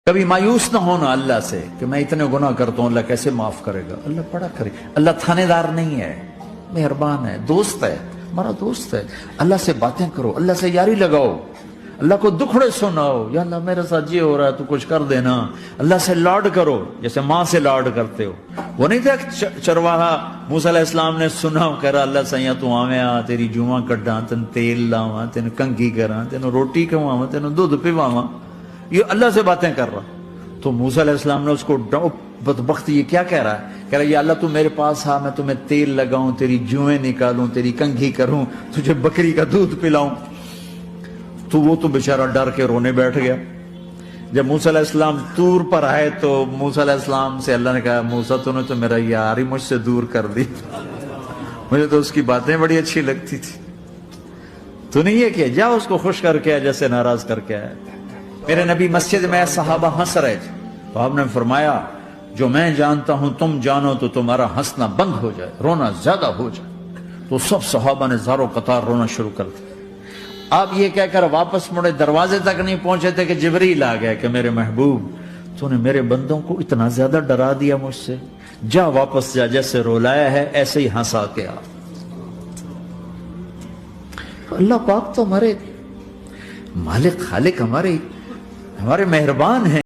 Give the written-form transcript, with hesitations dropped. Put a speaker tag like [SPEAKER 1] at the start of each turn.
[SPEAKER 1] کبھی مایوس نہ ہونا اللہ سے کہ میں اتنے گناہ کرتا ہوں، اللہ کیسے معاف کرے گا؟ اللہ بڑا کرے. اللہ تھانے دار نہیں ہے، مہربان ہے، دوست ہے، ہمارا دوست ہے. اللہ سے باتیں کرو، اللہ سے یاری لگاؤ، اللہ کو دکھڑے سناؤ. یا اللہ میرے ساتھ یہ ہو رہا ہے تو کچھ کر دینا. اللہ سے لاڈ کرو جیسے ماں سے لاڈ کرتے ہو. وہ نہیں تھا چرواہا موسیٰ علیہ السلام نے سنا، کہہ رہا اللہ سیاں تو آویں آ تیری جواں کڈاں، تین تیل لاواں، تین کنگھی کراں، تین روٹی کھواواں، تین دودھ پیواواں. یہ اللہ سے باتیں کر رہا. تو موسیٰ علیہ السلام نے اس کو بدبخت یہ کیا کہہ رہا ہے؟ کہہ رہا ہے یا اللہ تو میرے پاس آ، میں تمہیں تیل لگاؤں، تیری جوئیں نکالوں، تیری کنگھی کروں، تجھے بکری کا دودھ پلاؤں. تو وہ تو بیچارہ ڈر کے رونے بیٹھ گیا. جب موسیٰ علیہ السلام طور پر آئے تو موسیٰ علیہ السلام سے اللہ نے کہا موسیٰ تو نے تو میرا یار ہی مجھ سے دور کر دی، مجھے تو اس کی باتیں بڑی اچھی لگتی تھی. تو نہیں یہ کیا، جا اس کو خوش کر کے جیسے ناراض کر کے آئے. میرے نبی مسجد میں صحابہ ہنس رہے تھے تو آپ نے فرمایا جو میں جانتا ہوں تم جانو تو تمہارا ہنسنا بند ہو جائے، رونا زیادہ ہو جائے. تو سب صحابہ نے زاروں قطار رونا شروع کر دیا. آپ یہ کہہ کر واپس مڑے، دروازے تک نہیں پہنچے تھے کہ جبریل آ گیا کہ میرے محبوب تو نے میرے بندوں کو اتنا زیادہ ڈرا دیا مجھ سے، جا واپس جا، جیسے رولایا ہے ایسے ہی ہنسا کے آ. اللہ پاک تو ہمارے مالک خالق، ہمارے مہربان ہیں.